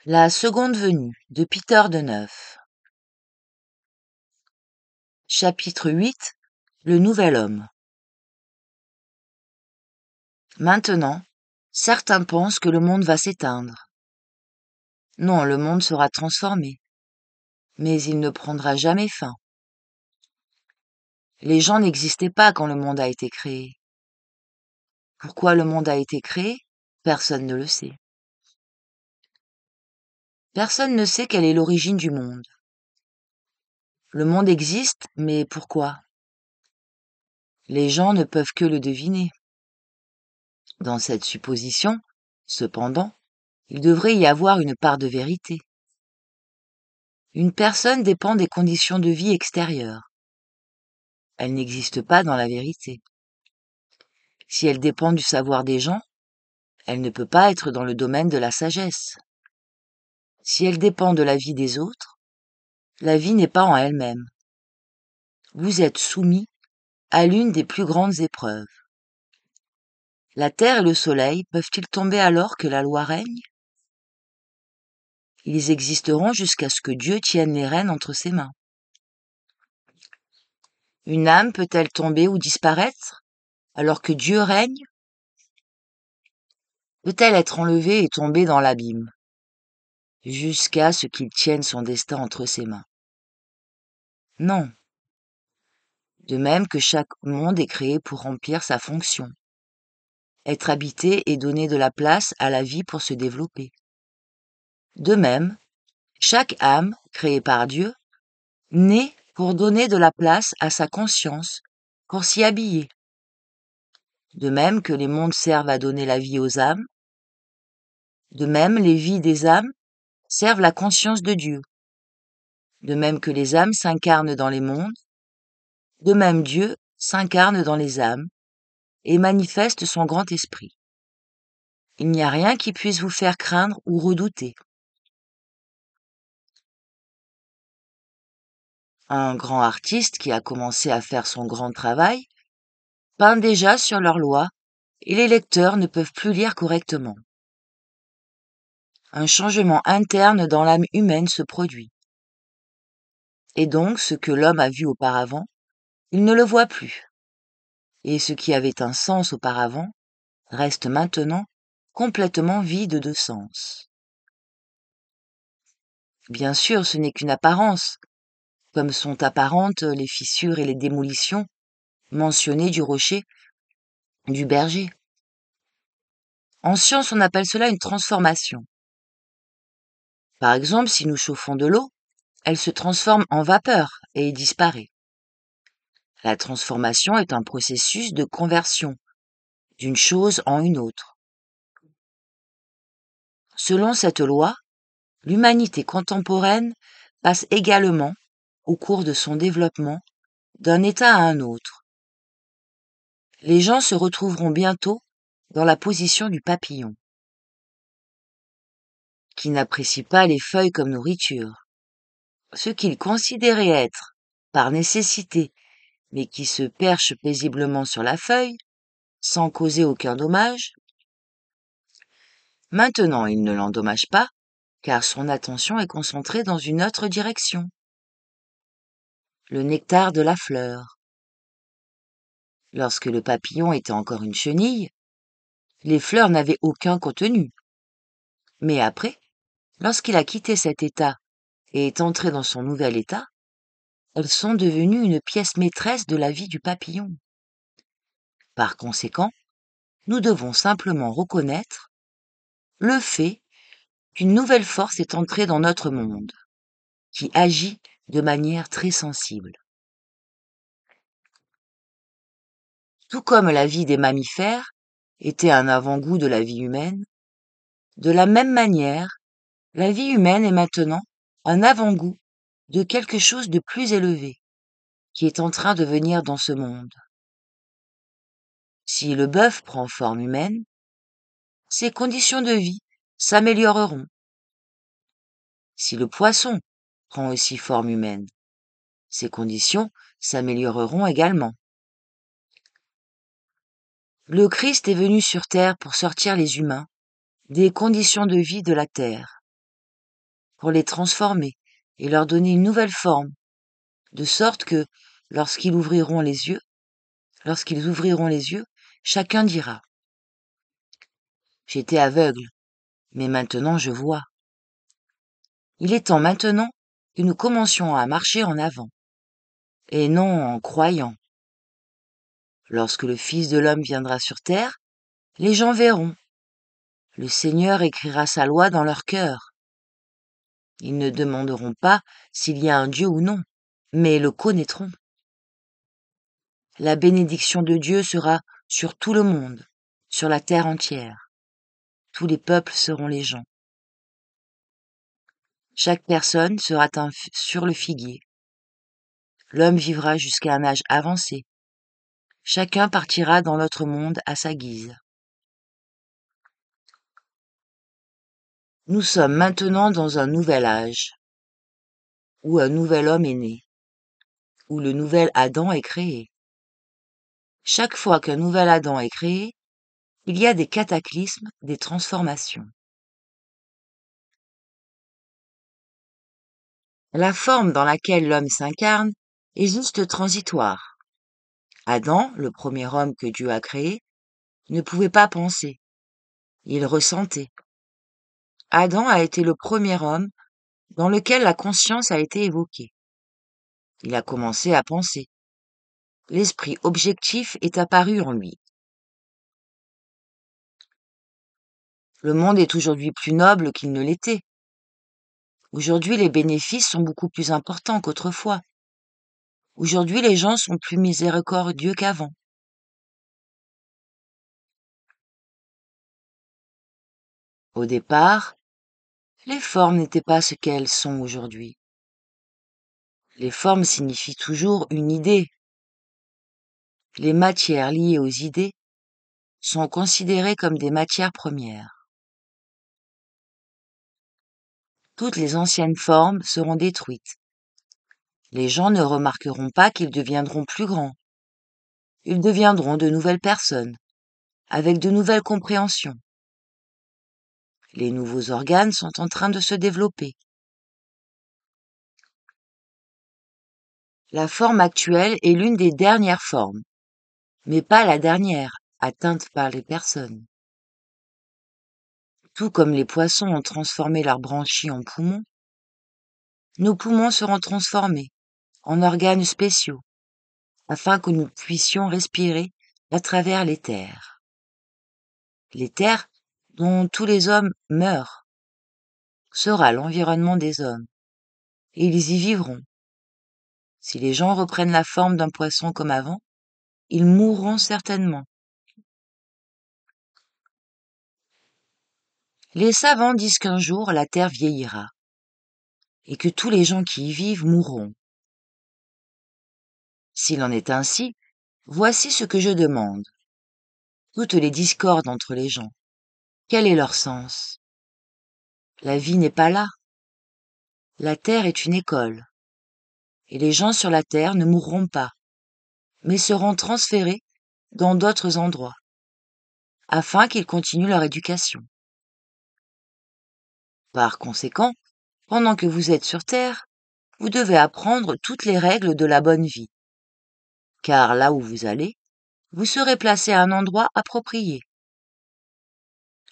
La seconde venue de Peter Deneuf. Chapitre 8. Le nouvel homme. Maintenant, certains pensent que le monde va s'éteindre. Non, le monde sera transformé, mais il ne prendra jamais fin. Les gens n'existaient pas quand le monde a été créé. Pourquoi le monde a été créé? Personne ne le sait. Personne ne sait quelle est l'origine du monde. Le monde existe, mais pourquoi? Les gens ne peuvent que le deviner. Dans cette supposition, cependant, il devrait y avoir une part de vérité. Une personne dépend des conditions de vie extérieures. Elle n'existe pas dans la vérité. Si elle dépend du savoir des gens, elle ne peut pas être dans le domaine de la sagesse. Si elle dépend de la vie des autres, la vie n'est pas en elle-même. Vous êtes soumis à l'une des plus grandes épreuves. La terre et le soleil peuvent-ils tomber alors que la loi règne? Ils existeront jusqu'à ce que Dieu tienne les rênes entre ses mains. Une âme peut-elle tomber ou disparaître alors que Dieu règne? Peut-elle être enlevée et tomber dans l'abîme jusqu'à ce qu'il tienne son destin entre ses mains? Non. De même que chaque monde est créé pour remplir sa fonction, être habité et donner de la place à la vie pour se développer. De même, chaque âme, créée par Dieu, naît pour donner de la place à sa conscience, pour s'y habiller. De même que les mondes servent à donner la vie aux âmes, de même les vies des âmes servent la conscience de Dieu. De même que les âmes s'incarnent dans les mondes, de même Dieu s'incarne dans les âmes et manifeste son grand esprit. Il n'y a rien qui puisse vous faire craindre ou redouter. Un grand artiste qui a commencé à faire son grand travail peint déjà sur leurs lois et les lecteurs ne peuvent plus lire correctement. Un changement interne dans l'âme humaine se produit. Et donc, ce que l'homme a vu auparavant, il ne le voit plus. Et ce qui avait un sens auparavant reste maintenant complètement vide de sens. Bien sûr, ce n'est qu'une apparence, comme sont apparentes les fissures et les démolitions mentionnées du rocher du berger. En science, on appelle cela une transformation. Par exemple, si nous chauffons de l'eau, elle se transforme en vapeur et disparaît. La transformation est un processus de conversion d'une chose en une autre. Selon cette loi, l'humanité contemporaine passe également, au cours de son développement, d'un état à un autre. Les gens se retrouveront bientôt dans la position du papillon, qui n'apprécie pas les feuilles comme nourriture. Ce qu'il considérait être, par nécessité, mais qui se perche paisiblement sur la feuille, sans causer aucun dommage. Maintenant, il ne l'endommage pas, car son attention est concentrée dans une autre direction. Le nectar de la fleur. Lorsque le papillon était encore une chenille, les fleurs n'avaient aucun contenu. Mais après, lorsqu'il a quitté cet état et est entré dans son nouvel état, elles sont devenues une pièce maîtresse de la vie du papillon. Par conséquent, nous devons simplement reconnaître le fait qu'une nouvelle force est entrée dans notre monde, qui agit de manière très sensible. Tout comme la vie des mammifères était un avant-goût de la vie humaine, de la même manière, la vie humaine est maintenant un avant-goût de quelque chose de plus élevé, qui est en train de venir dans ce monde. Si le bœuf prend forme humaine, ses conditions de vie s'amélioreront. Si le poisson prend aussi forme humaine, ses conditions s'amélioreront également. Le Christ est venu sur terre pour sortir les humains des conditions de vie de la terre pour les transformer et leur donner une nouvelle forme, de sorte que, lorsqu'ils ouvriront les yeux, chacun dira: J'étais aveugle, mais maintenant je vois. Il est temps maintenant que nous commencions à marcher en avant, et non en croyant. Lorsque le Fils de l'homme viendra sur terre, les gens verront. Le Seigneur écrira sa loi dans leur cœur. Ils ne demanderont pas s'il y a un Dieu ou non, mais le connaîtront. La bénédiction de Dieu sera sur tout le monde, sur la terre entière. Tous les peuples seront les gens. Chaque personne sera sur le figuier. L'homme vivra jusqu'à un âge avancé. Chacun partira dans l'autre monde à sa guise. Nous sommes maintenant dans un nouvel âge, où un nouvel homme est né, où le nouvel Adam est créé. Chaque fois qu'un nouvel Adam est créé, il y a des cataclysmes, des transformations. La forme dans laquelle l'homme s'incarne est juste transitoire. Adam, le premier homme que Dieu a créé, ne pouvait pas penser. Il ressentait. Adam a été le premier homme dans lequel la conscience a été évoquée. Il a commencé à penser. L'esprit objectif est apparu en lui. Le monde est aujourd'hui plus noble qu'il ne l'était. Aujourd'hui, les bénéfices sont beaucoup plus importants qu'autrefois. Aujourd'hui, les gens sont plus miséricordieux qu'avant. Au départ, les formes n'étaient pas ce qu'elles sont aujourd'hui. Les formes signifient toujours une idée. Les matières liées aux idées sont considérées comme des matières premières. Toutes les anciennes formes seront détruites. Les gens ne remarqueront pas qu'ils deviendront plus grands. Ils deviendront de nouvelles personnes, avec de nouvelles compréhensions. Les nouveaux organes sont en train de se développer. La forme actuelle est l'une des dernières formes, mais pas la dernière atteinte par les personnes. Tout comme les poissons ont transformé leurs branchies en poumons, nos poumons seront transformés en organes spéciaux, afin que nous puissions respirer à travers l'éther. L'éther, dont tous les hommes meurent, sera l'environnement des hommes, et ils y vivront. Si les gens reprennent la forme d'un poisson comme avant, ils mourront certainement. Les savants disent qu'un jour la terre vieillira, et que tous les gens qui y vivent mourront. S'il en est ainsi, voici ce que je demande. Toutes les discordes entre les gens, quel est leur sens? La vie n'est pas là. La terre est une école, et les gens sur la terre ne mourront pas, mais seront transférés dans d'autres endroits, afin qu'ils continuent leur éducation. Par conséquent, pendant que vous êtes sur terre, vous devez apprendre toutes les règles de la bonne vie, car là où vous allez, vous serez placé à un endroit approprié.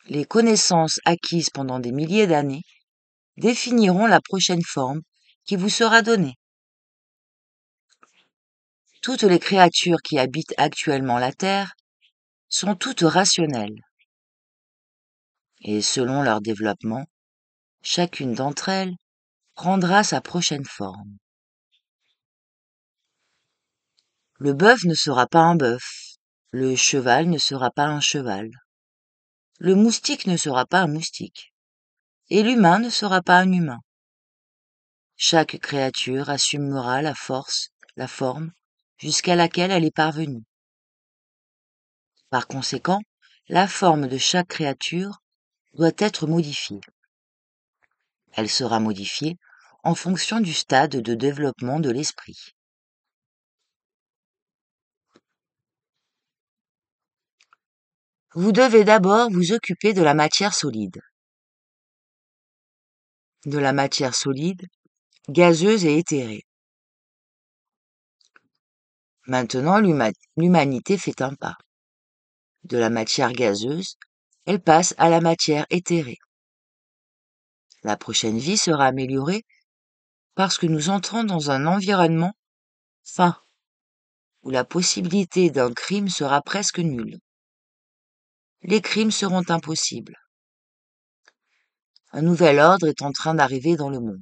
Les connaissances acquises pendant des milliers d'années définiront la prochaine forme qui vous sera donnée. Toutes les créatures qui habitent actuellement la Terre sont toutes rationnelles. Et selon leur développement, chacune d'entre elles prendra sa prochaine forme. Le bœuf ne sera pas un bœuf, le cheval ne sera pas un cheval, le moustique ne sera pas un moustique, et l'humain ne sera pas un humain. Chaque créature assumera la forme, jusqu'à laquelle elle est parvenue. Par conséquent, la forme de chaque créature doit être modifiée. Elle sera modifiée en fonction du stade de développement de l'esprit. Vous devez d'abord vous occuper de la matière solide. de la matière solide, gazeuse et éthérée. Maintenant, l'humanité fait un pas. De la matière gazeuse, elle passe à la matière éthérée. La prochaine vie sera améliorée parce que nous entrons dans un environnement sain, où la possibilité d'un crime sera presque nulle. Les crimes seront impossibles. Un nouvel ordre est en train d'arriver dans le monde.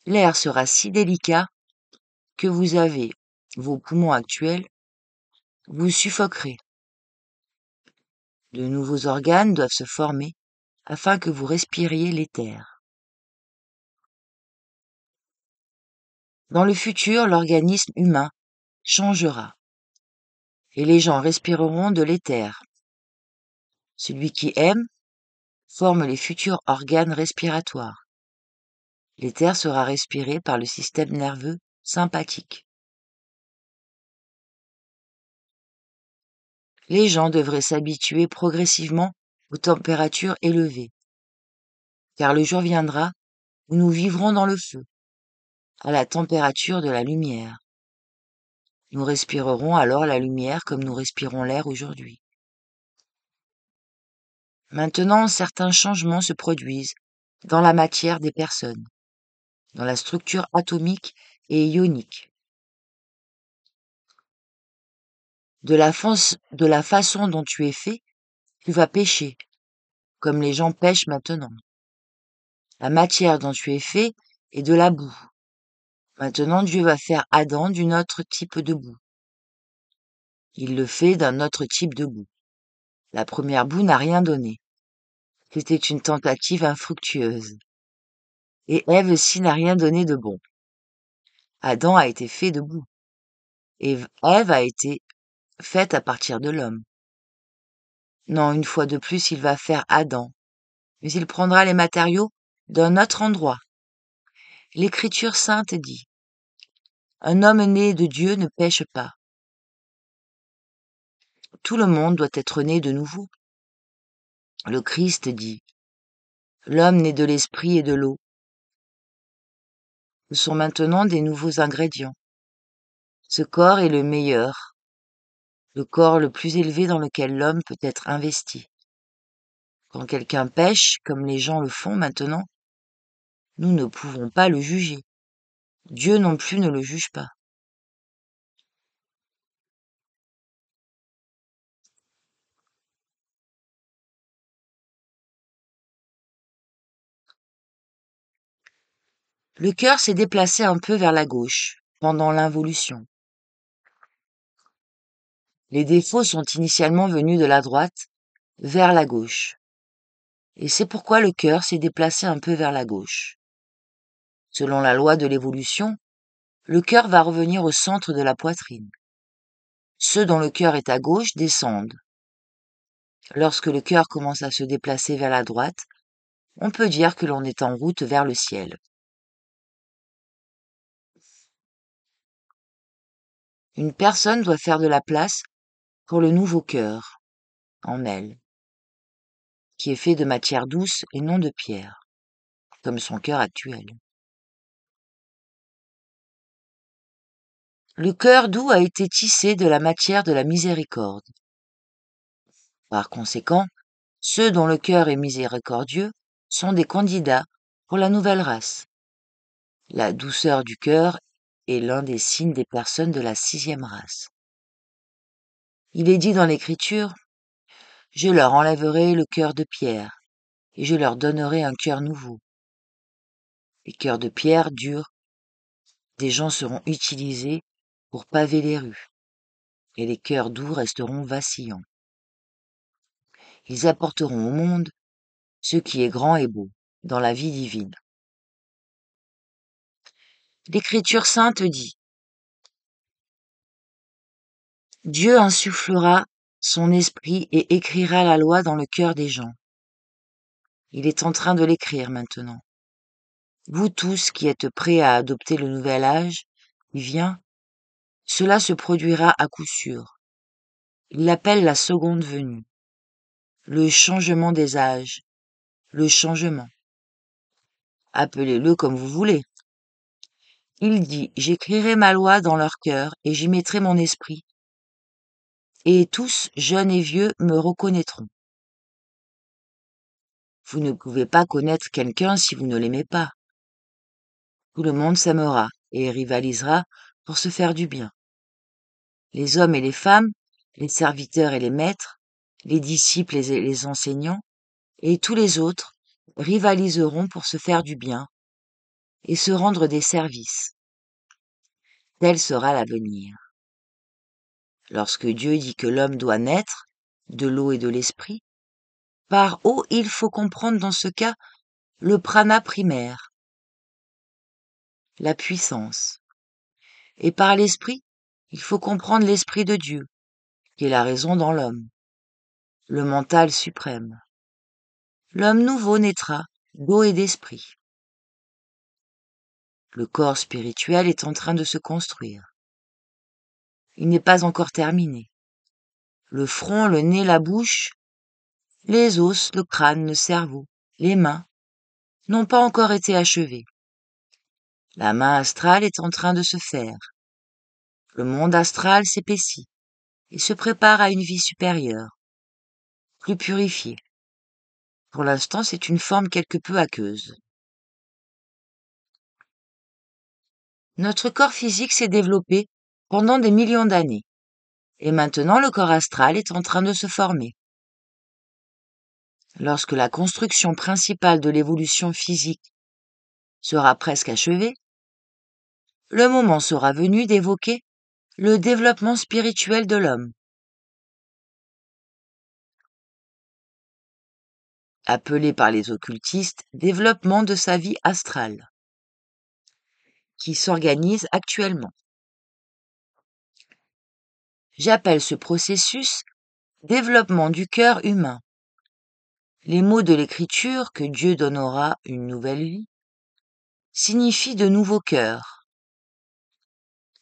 L'air sera si délicat que vous avez vos poumons actuels, vous suffoquerez. De nouveaux organes doivent se former afin que vous respiriez l'éther. Dans le futur, l'organisme humain changera et les gens respireront de l'éther. Celui qui aime forme les futurs organes respiratoires. L'éther sera respiré par le système nerveux sympathique. Les gens devraient s'habituer progressivement aux températures élevées, car le jour viendra où nous vivrons dans le feu, à la température de la lumière. Nous respirerons alors la lumière comme nous respirons l'air aujourd'hui. Maintenant, certains changements se produisent dans la matière des personnes, dans la structure atomique et ionique. De la façon dont tu es fait, tu vas pêcher, comme les gens pêchent maintenant. La matière dont tu es fait est de la boue. Maintenant, Dieu va faire Adam d'un autre type de boue. Il le fait d'un autre type de boue. La première boue n'a rien donné. C'était une tentative infructueuse. Et Ève aussi n'a rien donné de bon. Adam a été fait de boue. Et Ève a été faite à partir de l'homme. Non, une fois de plus, il va faire Adam. Mais il prendra les matériaux d'un autre endroit. L'Écriture sainte dit: un homme né de Dieu ne pêche pas. Tout le monde doit être né de nouveau. Le Christ dit: l'homme né de l'esprit et de l'eau. Ce sont maintenant des nouveaux ingrédients. Ce corps est le meilleur, le corps le plus élevé dans lequel l'homme peut être investi. Quand quelqu'un pêche, comme les gens le font maintenant, nous ne pouvons pas le juger. Dieu non plus ne le juge pas. Le cœur s'est déplacé un peu vers la gauche pendant l'involution. Les défauts sont initialement venus de la droite vers la gauche. Et c'est pourquoi le cœur s'est déplacé un peu vers la gauche. Selon la loi de l'évolution, le cœur va revenir au centre de la poitrine. Ceux dont le cœur est à gauche descendent. Lorsque le cœur commence à se déplacer vers la droite, on peut dire que l'on est en route vers le ciel. Une personne doit faire de la place pour le nouveau cœur en elle, qui est fait de matière douce et non de pierre, comme son cœur actuel. Le cœur doux a été tissé de la matière de la miséricorde. Par conséquent, ceux dont le cœur est miséricordieux sont des candidats pour la nouvelle race. La douceur du cœur est l'un des signes des personnes de la 6e race. Il est dit dans l'Écriture: je leur enlèverai le cœur de pierre, et je leur donnerai un cœur nouveau. Les cœurs de pierre durs des gens seront utilisés pour paver les rues, et les cœurs doux resteront vacillants. Ils apporteront au monde ce qui est grand et beau dans la vie divine. L'Écriture sainte dit: Dieu insufflera son esprit et écrira la loi dans le cœur des gens. Il est en train de l'écrire maintenant. Vous tous qui êtes prêts à adopter le nouvel âge qui vient, cela se produira à coup sûr. Il l'appelle la seconde venue, le changement des âges, le changement. Appelez-le comme vous voulez. Il dit, j'écrirai ma loi dans leur cœur et j'y mettrai mon esprit. Et tous, jeunes et vieux, me reconnaîtront. Vous ne pouvez pas connaître quelqu'un si vous ne l'aimez pas. Tout le monde s'aimera et rivalisera pour se faire du bien. Les hommes et les femmes, les serviteurs et les maîtres, les disciples et les enseignants, et tous les autres rivaliseront pour se faire du bien et se rendre des services. Tel sera l'avenir. Lorsque Dieu dit que l'homme doit naître de l'eau et de l'esprit, par eau il faut comprendre dans ce cas le prana primaire, la puissance, et par l'esprit il faut comprendre l'esprit de Dieu, qui est la raison dans l'homme, le mental suprême. L'homme nouveau naîtra d'eau et d'esprit. Le corps spirituel est en train de se construire. Il n'est pas encore terminé. Le front, le nez, la bouche, les os, le crâne, le cerveau, les mains n'ont pas encore été achevés. La main astrale est en train de se faire. Le monde astral s'épaissit et se prépare à une vie supérieure, plus purifiée. Pour l'instant, c'est une forme quelque peu aqueuse. Notre corps physique s'est développé pendant des millions d'années, et maintenant le corps astral est en train de se former. Lorsque la construction principale de l'évolution physique sera presque achevée, le moment sera venu d'évoquer le développement spirituel de l'homme, appelé par les occultistes développement de sa vie astrale, qui s'organise actuellement. J'appelle ce processus développement du cœur humain. Les mots de l'écriture que Dieu donnera une nouvelle vie signifient de nouveaux cœurs.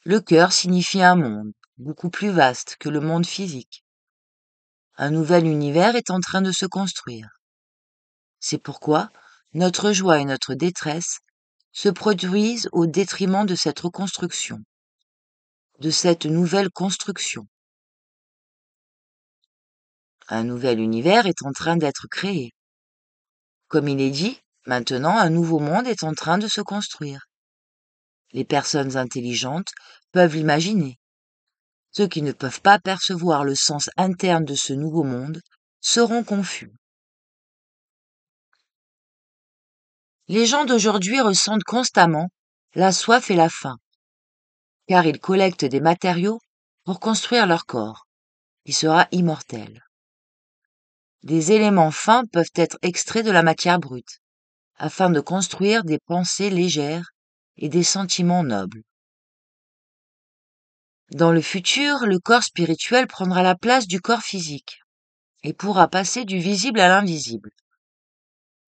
Le cœur signifie un monde beaucoup plus vaste que le monde physique. Un nouvel univers est en train de se construire. C'est pourquoi notre joie et notre détresse se produisent au détriment de cette reconstruction, de cette nouvelle construction. Un nouvel univers est en train d'être créé. Comme il est dit, maintenant un nouveau monde est en train de se construire. Les personnes intelligentes peuvent l'imaginer. Ceux qui ne peuvent pas percevoir le sens interne de ce nouveau monde seront confus. Les gens d'aujourd'hui ressentent constamment la soif et la faim, car ils collectent des matériaux pour construire leur corps, qui sera immortel. Des éléments fins peuvent être extraits de la matière brute, afin de construire des pensées légères et des sentiments nobles. Dans le futur, le corps spirituel prendra la place du corps physique et pourra passer du visible à l'invisible.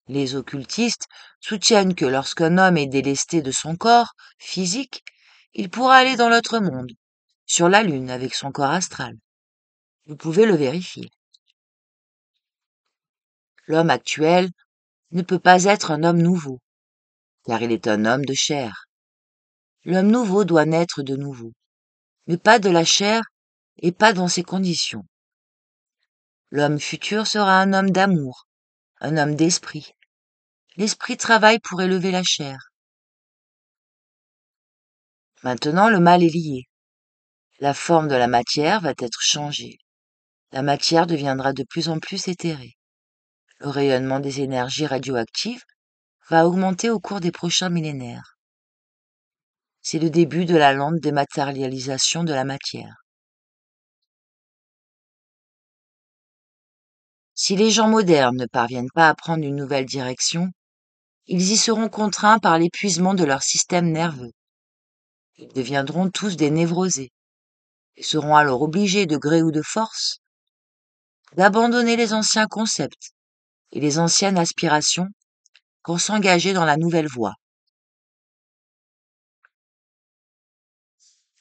Les occultistes soutiennent que lorsqu'un homme est délesté de son corps physique, il pourra aller dans l'autre monde, sur la Lune avec son corps astral. Vous pouvez le vérifier. L'homme actuel ne peut pas être un homme nouveau, car il est un homme de chair. L'homme nouveau doit naître de nouveau, mais pas de la chair et pas dans ces conditions. L'homme futur sera un homme d'amour, un homme d'esprit. L'esprit travaille pour élever la chair. Maintenant, le mal est lié. La forme de la matière va être changée. La matière deviendra de plus en plus éthérée. Le rayonnement des énergies radioactives va augmenter au cours des prochains millénaires. C'est le début de la lente dématérialisation de la matière. Si les gens modernes ne parviennent pas à prendre une nouvelle direction, ils y seront contraints par l'épuisement de leur système nerveux. Ils deviendront tous des névrosés et seront alors obligés de gré ou de force d'abandonner les anciens concepts et les anciennes aspirations pour s'engager dans la nouvelle voie.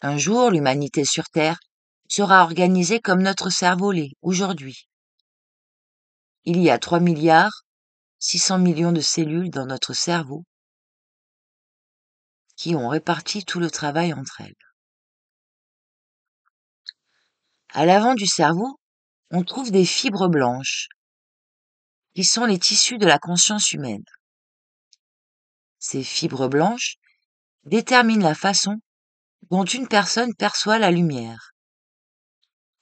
Un jour, l'humanité sur Terre sera organisée comme notre cerveau l'est aujourd'hui. Il y a 3 milliards 600 millions de cellules dans notre cerveau qui ont réparti tout le travail entre elles. À l'avant du cerveau, on trouve des fibres blanches, qui sont les tissus de la conscience humaine. Ces fibres blanches déterminent la façon dont une personne perçoit la lumière.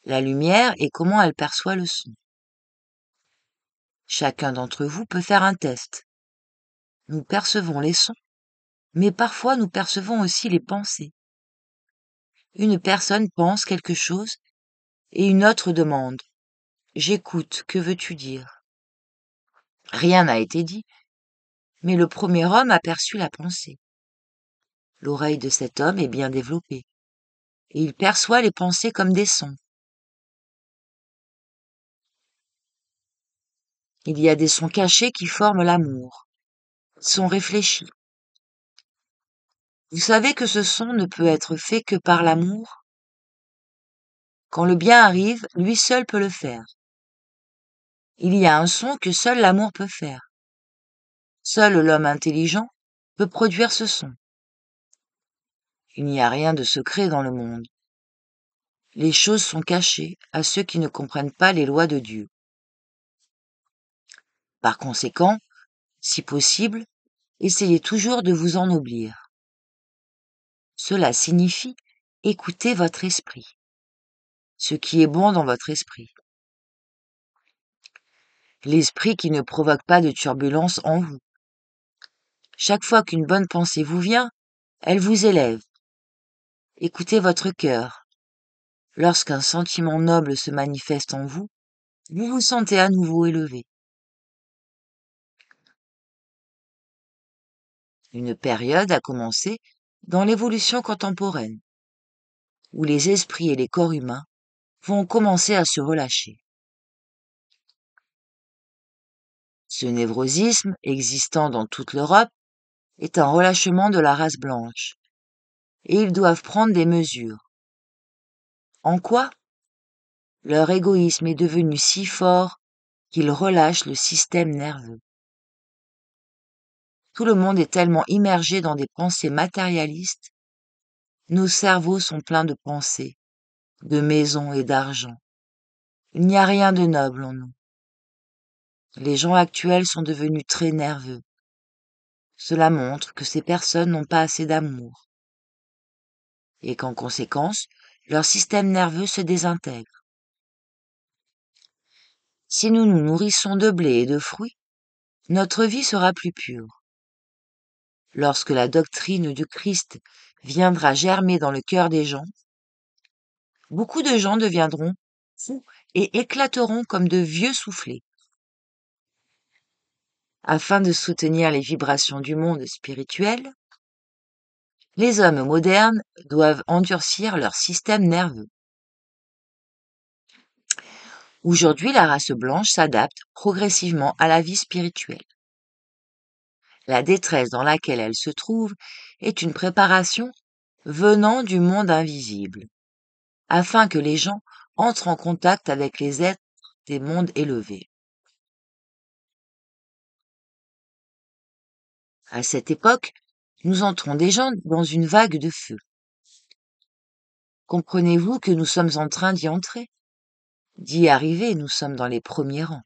La lumière et comment elle perçoit le son. Chacun d'entre vous peut faire un test. Nous percevons les sons, mais parfois nous percevons aussi les pensées. Une personne pense quelque chose et une autre demande « J'écoute, que veux-tu dire ?» Rien n'a été dit, mais le premier homme a perçu la pensée. L'oreille de cet homme est bien développée, et il perçoit les pensées comme des sons. Il y a des sons cachés qui forment l'amour, sons réfléchis. Vous savez que ce son ne peut être fait que par l'amour? Quand le bien arrive, lui seul peut le faire. Il y a un son que seul l'amour peut faire. Seul l'homme intelligent peut produire ce son. Il n'y a rien de secret dans le monde. Les choses sont cachées à ceux qui ne comprennent pas les lois de Dieu. Par conséquent, si possible, essayez toujours de vous ennoblir. Cela signifie écouter votre esprit, ce qui est bon dans votre esprit. L'esprit qui ne provoque pas de turbulence en vous. Chaque fois qu'une bonne pensée vous vient, elle vous élève. Écoutez votre cœur. Lorsqu'un sentiment noble se manifeste en vous, vous vous sentez à nouveau élevé. Une période a commencé dans l'évolution contemporaine, où les esprits et les corps humains vont commencer à se relâcher. Ce névrosisme, existant dans toute l'Europe, est un relâchement de la race blanche, et ils doivent prendre des mesures. En quoi? Leur égoïsme est devenu si fort qu'ils relâchent le système nerveux. Tout le monde est tellement immergé dans des pensées matérialistes, nos cerveaux sont pleins de pensées, de maisons et d'argent. Il n'y a rien de noble en nous. Les gens actuels sont devenus très nerveux. Cela montre que ces personnes n'ont pas assez d'amour, et qu'en conséquence, leur système nerveux se désintègre. Si nous nous nourrissons de blé et de fruits, notre vie sera plus pure. Lorsque la doctrine du Christ viendra germer dans le cœur des gens, beaucoup de gens deviendront fous et éclateront comme de vieux soufflets. Afin de soutenir les vibrations du monde spirituel, les hommes modernes doivent endurcir leur système nerveux. Aujourd'hui, la race blanche s'adapte progressivement à la vie spirituelle. La détresse dans laquelle elle se trouve est une préparation venant du monde invisible, afin que les gens entrent en contact avec les êtres des mondes élevés. À cette époque, nous entrons déjà dans une vague de feu. Comprenez-vous que nous sommes en train d'y entrer? D'y arriver, nous sommes dans les premiers rangs.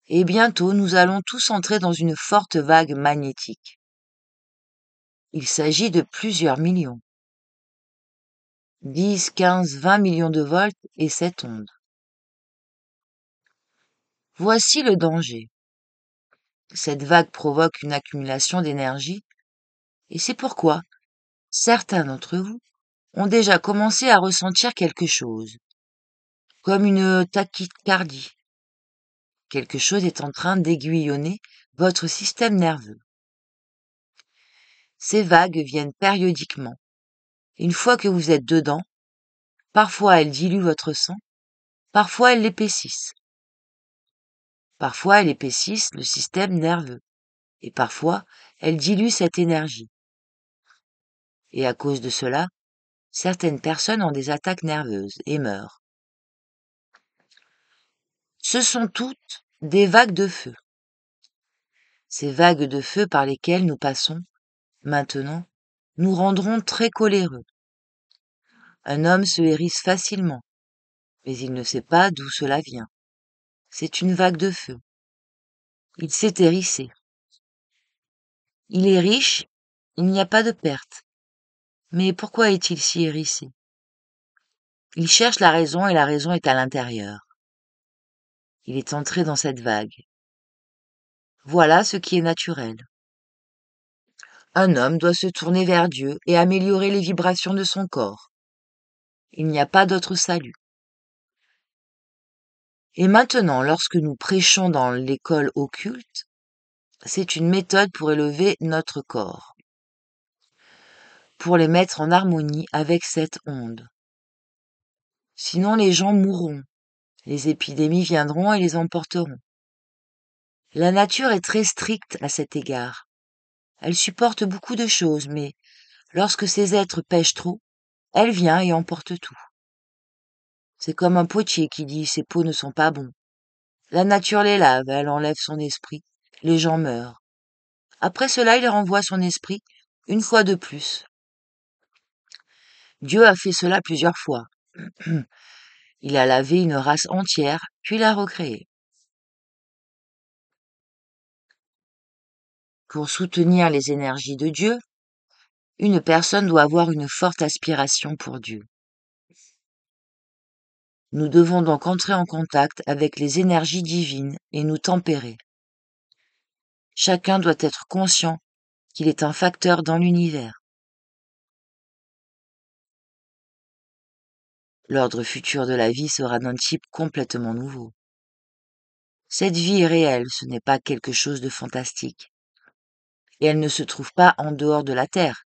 Et bientôt, nous allons tous entrer dans une forte vague magnétique. Il s'agit de plusieurs millions. 10, 15, 20 millions de volts et cette onde. Voici le danger. Cette vague provoque une accumulation d'énergie, et c'est pourquoi certains d'entre vous ont déjà commencé à ressentir quelque chose, comme une tachycardie. Quelque chose est en train d'aiguillonner votre système nerveux. Ces vagues viennent périodiquement. Une fois que vous êtes dedans, parfois elles diluent votre sang, parfois elles l'épaississent. Parfois elles épaississent le système nerveux, et parfois elles diluent cette énergie. Et à cause de cela, certaines personnes ont des attaques nerveuses et meurent. Ce sont toutes des vagues de feu. Ces vagues de feu par lesquelles nous passons Maintenant, nous rendrons très coléreux. Un homme se hérisse facilement, mais il ne sait pas d'où cela vient. C'est une vague de feu. Il s'est hérissé. Il est riche, il n'y a pas de perte. Mais pourquoi est-il si hérissé? Il cherche la raison et la raison est à l'intérieur. Il est entré dans cette vague. Voilà ce qui est naturel. Un homme doit se tourner vers Dieu et améliorer les vibrations de son corps. Il n'y a pas d'autre salut. Et maintenant, lorsque nous prêchons dans l'école occulte, c'est une méthode pour élever notre corps, pour les mettre en harmonie avec cette onde. Sinon les gens mourront, les épidémies viendront et les emporteront. La nature est très stricte à cet égard. Elle supporte beaucoup de choses, mais lorsque ces êtres pêchent trop, elle vient et emporte tout. C'est comme un potier qui dit ses pots ne sont pas bons. La nature les lave, elle enlève son esprit, les gens meurent. Après cela, il renvoie son esprit une fois de plus. Dieu a fait cela plusieurs fois. Il a lavé une race entière, puis l'a recréée. Pour soutenir les énergies de Dieu, une personne doit avoir une forte aspiration pour Dieu. Nous devons donc entrer en contact avec les énergies divines et nous tempérer. Chacun doit être conscient qu'il est un facteur dans l'univers. L'ordre futur de la vie sera d'un type complètement nouveau. Cette vie est réelle, ce n'est pas quelque chose de fantastique. Et elle ne se trouve pas en dehors de la Terre.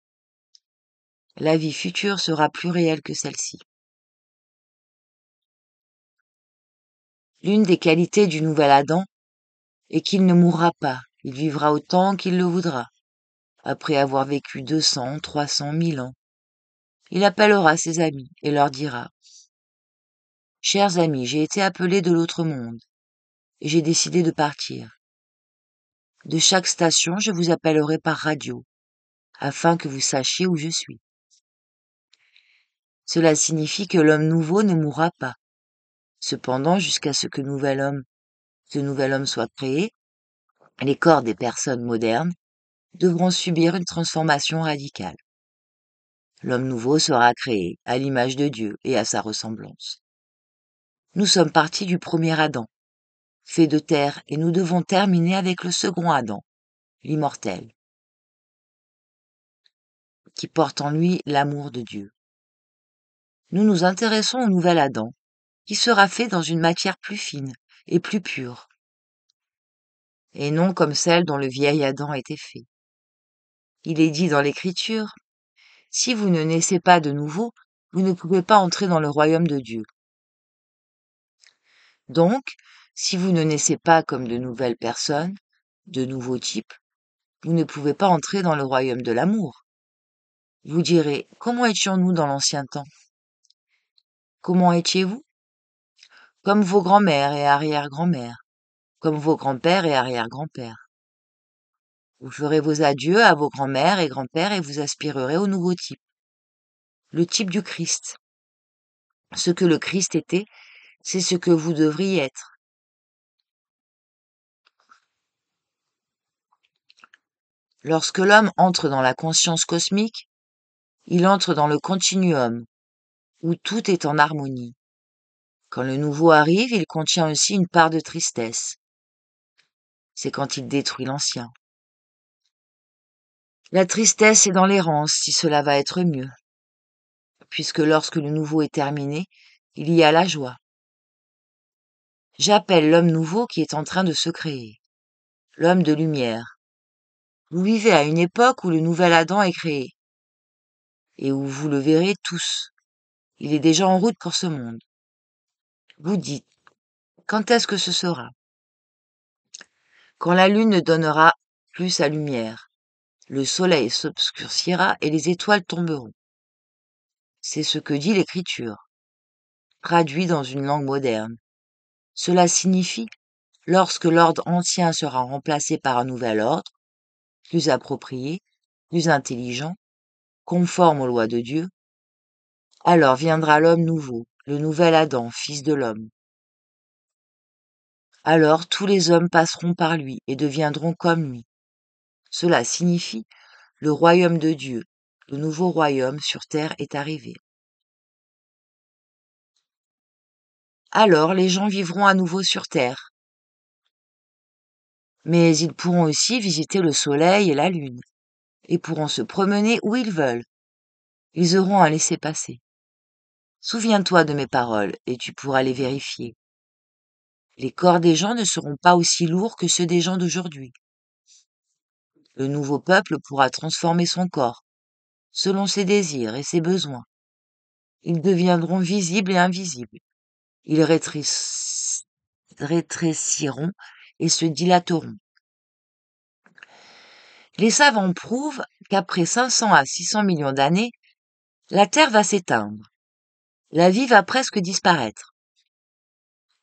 La vie future sera plus réelle que celle-ci. L'une des qualités du nouvel Adam est qu'il ne mourra pas, il vivra autant qu'il le voudra. Après avoir vécu 200, 300, 1000 ans, il appellera ses amis et leur dira: « Chers amis, j'ai été appelé de l'autre monde, et j'ai décidé de partir. De chaque station, je vous appellerai par radio, afin que vous sachiez où je suis. » Cela signifie que l'homme nouveau ne mourra pas. Cependant, jusqu'à ce que ce nouvel homme soit créé, les corps des personnes modernes devront subir une transformation radicale. L'homme nouveau sera créé à l'image de Dieu et à sa ressemblance. Nous sommes partis du premier Adam, fait de terre, et nous devons terminer avec le second Adam, l'immortel, qui porte en lui l'amour de Dieu. Nous nous intéressons au nouvel Adam, qui sera fait dans une matière plus fine et plus pure, et non comme celle dont le vieil Adam était fait. Il est dit dans l'Écriture: « Si vous ne naissez pas de nouveau, vous ne pouvez pas entrer dans le royaume de Dieu. » Donc, si vous ne naissez pas comme de nouvelles personnes, de nouveaux types, vous ne pouvez pas entrer dans le royaume de l'amour. Vous direz: « Comment étions-nous dans l'ancien temps? Comment étiez-vous? Comme vos grands-mères et arrière-grand-mères, comme vos grands-pères et arrière-grands-pères. Vous ferez vos adieux à vos grands-mères et grands-pères et vous aspirerez au nouveau type, le type du Christ. Ce que le Christ était, c'est ce que vous devriez être. » Lorsque l'homme entre dans la conscience cosmique, il entre dans le continuum, où tout est en harmonie. Quand le nouveau arrive, il contient aussi une part de tristesse. C'est quand il détruit l'ancien. La tristesse est dans l'errance, si cela va être mieux, puisque lorsque le nouveau est terminé, il y a la joie. J'appelle l'homme nouveau qui est en train de se créer, l'homme de lumière. Vous vivez à une époque où le nouvel Adam est créé, et où vous le verrez tous. Il est déjà en route pour ce monde. Vous dites: « Quand est-ce que ce sera? » Quand la lune ne donnera plus sa lumière, le soleil s'obscurcira et les étoiles tomberont. C'est ce que dit l'Écriture, traduit dans une langue moderne. Cela signifie, lorsque l'ordre ancien sera remplacé par un nouvel ordre, plus approprié, plus intelligent, conforme aux lois de Dieu, alors viendra l'homme nouveau, le nouvel Adam, fils de l'homme. Alors tous les hommes passeront par lui et deviendront comme lui. Cela signifie le royaume de Dieu, le nouveau royaume sur terre est arrivé. Alors les gens vivront à nouveau sur terre, mais ils pourront aussi visiter le soleil et la lune, et pourront se promener où ils veulent. Ils auront un laissez-passer. Souviens-toi de mes paroles, et tu pourras les vérifier. Les corps des gens ne seront pas aussi lourds que ceux des gens d'aujourd'hui. Le nouveau peuple pourra transformer son corps, selon ses désirs et ses besoins. Ils deviendront visibles et invisibles. Ils rétréciront et se dilateront. Les savants prouvent qu'après 500 à 600 millions d'années, la Terre va s'éteindre. La vie va presque disparaître.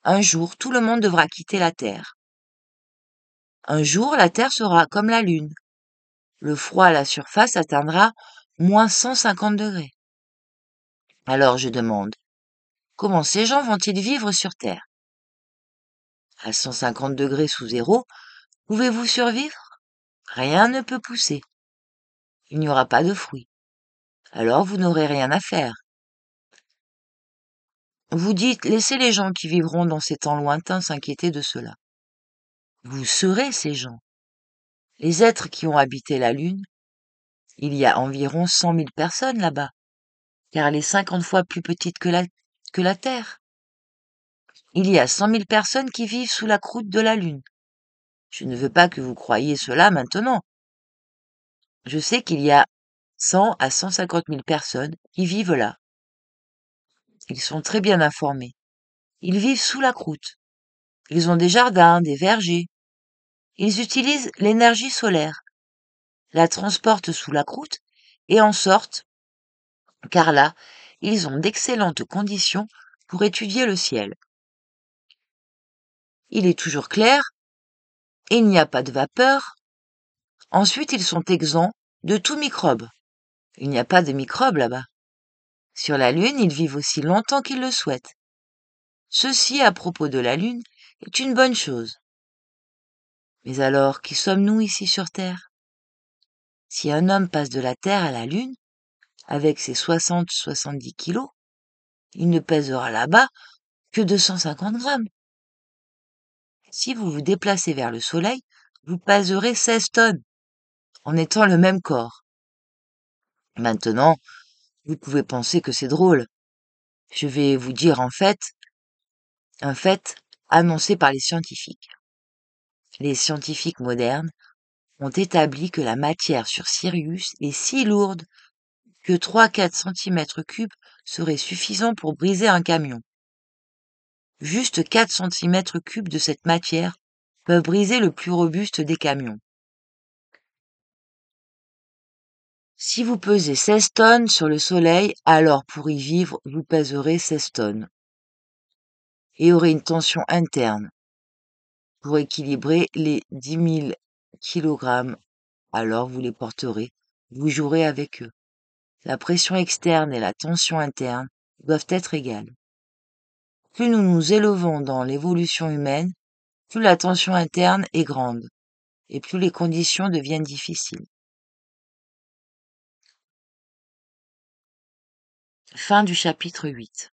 Un jour, tout le monde devra quitter la Terre. Un jour, la Terre sera comme la Lune. Le froid à la surface atteindra moins 150 degrés. Alors je demande, comment ces gens vont-ils vivre sur Terre? À 150 degrés sous zéro, pouvez-vous survivre? Rien ne peut pousser. Il n'y aura pas de fruits. Alors vous n'aurez rien à faire. Vous dites, laissez les gens qui vivront dans ces temps lointains s'inquiéter de cela. Vous serez ces gens. Les êtres qui ont habité la Lune, il y a environ 100 000 personnes là-bas, car elle est 50 fois plus petite que la Terre. Il y a 100 000 personnes qui vivent sous la croûte de la Lune. Je ne veux pas que vous croyiez cela maintenant. Je sais qu'il y a 100 à 150 000 personnes qui vivent là. Ils sont très bien informés. Ils vivent sous la croûte. Ils ont des jardins, des vergers. Ils utilisent l'énergie solaire, la transportent sous la croûte et en sortent, car là, ils ont d'excellentes conditions pour étudier le ciel. Il est toujours clair, et il n'y a pas de vapeur. Ensuite, ils sont exempts de tout microbe. Il n'y a pas de microbes là-bas. Sur la Lune, ils vivent aussi longtemps qu'ils le souhaitent. Ceci, à propos de la Lune, est une bonne chose. Mais alors, qui sommes-nous ici sur Terre? Si un homme passe de la Terre à la Lune, avec ses 60-70 kilos, il ne pèsera là-bas que 250 grammes. Si vous vous déplacez vers le Soleil, vous pèserez 16 tonnes, en étant le même corps. Maintenant, vous pouvez penser que c'est drôle. Je vais vous dire un fait annoncé par les scientifiques. Les scientifiques modernes ont établi que la matière sur Sirius est si lourde que 3-4 cm3 seraient suffisants pour briser un camion. Juste 4 cm3 de cette matière peuvent briser le plus robuste des camions. Si vous pesez 16 tonnes sur le Soleil, alors pour y vivre, vous pèserez 16 tonnes. Et aurez une tension interne pour équilibrer les 10 000 kg. Alors vous les porterez, vous jouerez avec eux. La pression externe et la tension interne doivent être égales. Plus nous nous élevons dans l'évolution humaine, plus la tension interne est grande, et plus les conditions deviennent difficiles. Fin du chapitre 8.